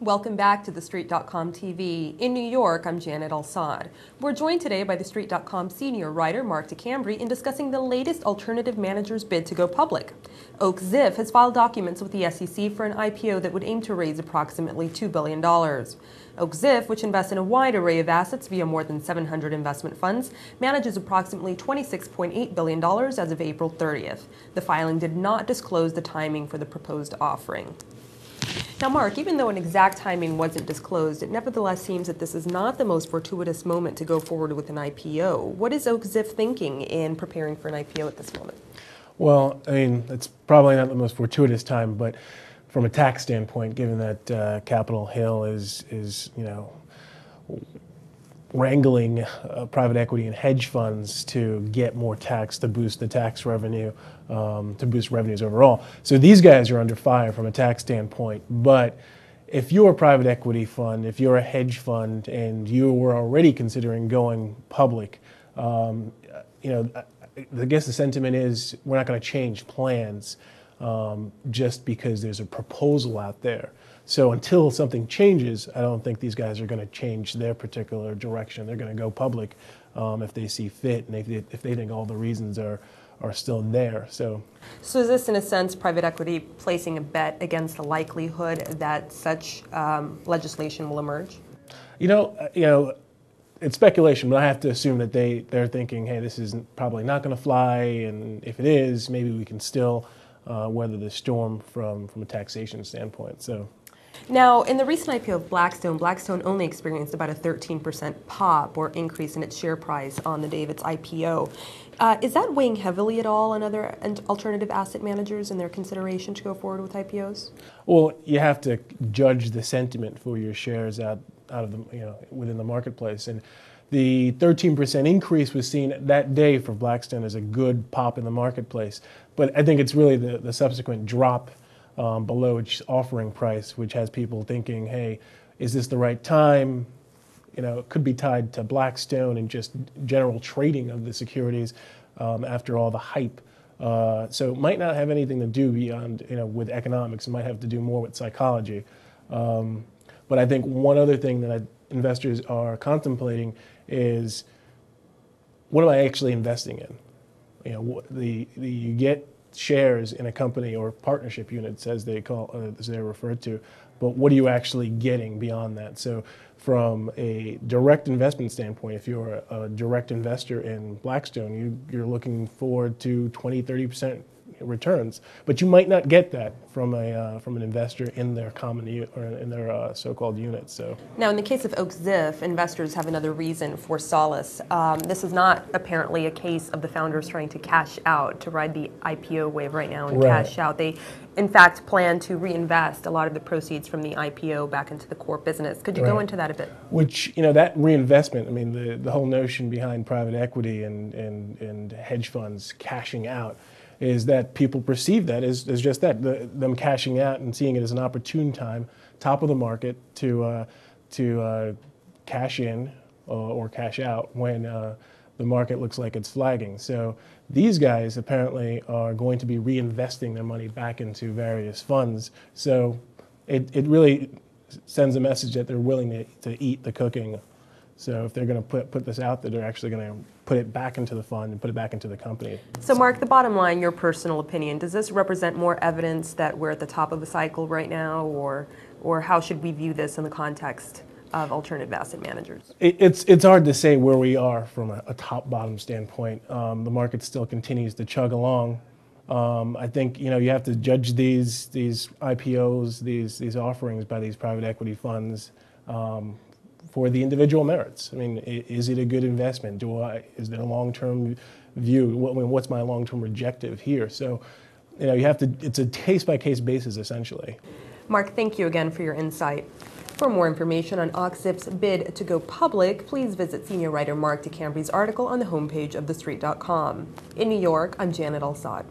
Welcome back to TheStreet.com TV. In New York, I'm Janet Al-Sad. We're joined today by TheStreet.com senior writer Mark DeCambre in discussing the latest alternative manager's bid to go public. Och-Ziff has filed documents with the SEC for an IPO that would aim to raise approximately $2 billion. Och-Ziff, which invests in a wide array of assets via more than 700 investment funds, manages approximately $26.8 billion as of April 30th. The filing did not disclose the timing for the proposed offering. Now, Mark, even though an exact timing wasn't disclosed, it nevertheless seems that this is not the most fortuitous moment to go forward with an IPO. What is Och-Ziff thinking in preparing for an IPO at this moment? Well, I mean, it's probably not the most fortuitous time, but from a tax standpoint, given that Capitol Hill is wrangling private equity and hedge funds to get more tax to boost the tax revenue, to boost revenues overall. So these guys are under fire from a tax standpoint. But if you're a private equity fund, if you're a hedge fund, and you were already considering going public, I guess the sentiment is we're not going to change plans just because there's a proposal out there. So until something changes, I don't think these guys are going to change their particular direction. They're going to go public if they see fit and if they think all the reasons are still there. So is this, in a sense, private equity placing a bet against the likelihood that such legislation will emerge? It's speculation, but I have to assume that they're thinking, hey, this is probably not going to fly, and if it is, maybe we can still weather the storm from a taxation standpoint. So. Now, in the recent IPO of Blackstone only experienced about a 13% pop or increase in its share price on the day of its IPO. Is that weighing heavily at all on other alternative asset managers in their consideration to go forward with IPOs? Well, you have to judge the sentiment for your shares out of the within the marketplace, and the 13% increase was seen that day for Blackstone as a good pop in the marketplace. But I think it's really the subsequent drop below its offering price, which has people thinking, hey, is this the right time? It could be tied to Blackstone and just general trading of the securities after all the hype. So it might not have anything to do beyond, with economics. It might have to do more with psychology. But I think one other thing that investors are contemplating is, what am I actually investing in? You get shares in a company or partnership units, as they're referred to, but what are you actually getting beyond that? So from a direct investment standpoint, if you're a direct investor in Blackstone, you're looking forward to 20-30% returns, but you might not get that from an investor in their in their so-called units. So now, in the case of Och-Ziff, investors have another reason for solace. This is not apparently a case of the founders trying to cash out, to ride the IPO wave right now and cash out. They, in fact, plan to reinvest a lot of the proceeds from the IPO back into the core business. Could you go into that a bit? Which, that reinvestment, I mean, the whole notion behind private equity and hedge funds cashing out is that people perceive that as just that, them cashing out and seeing it as an opportune time, top of the market, to cash in or cash out when the market looks like it's flagging. So these guys apparently are going to be reinvesting their money back into various funds. So it really sends a message that they're willing to eat the cooking. So if they're going to put this out there, they're actually going to put it back into the fund and put it back into the company. So Mark, the bottom line, your personal opinion, does this represent more evidence that we're at the top of the cycle right now, or how should we view this in the context of alternative asset managers? It's hard to say where we are from a top-bottom standpoint. The market still continues to chug along. I think you have to judge these IPOs, these offerings by these private equity funds for the individual merits. I mean, is it a good investment? Is there a long-term view? What's my long-term objective here? So, it's a case-by-case basis, essentially. Mark, thank you again for your insight. For more information on Och-Ziff's bid to go public, please visit senior writer Mark DeCambre's article on the homepage of TheStreet.com. In New York, I'm Janet Al-Sad.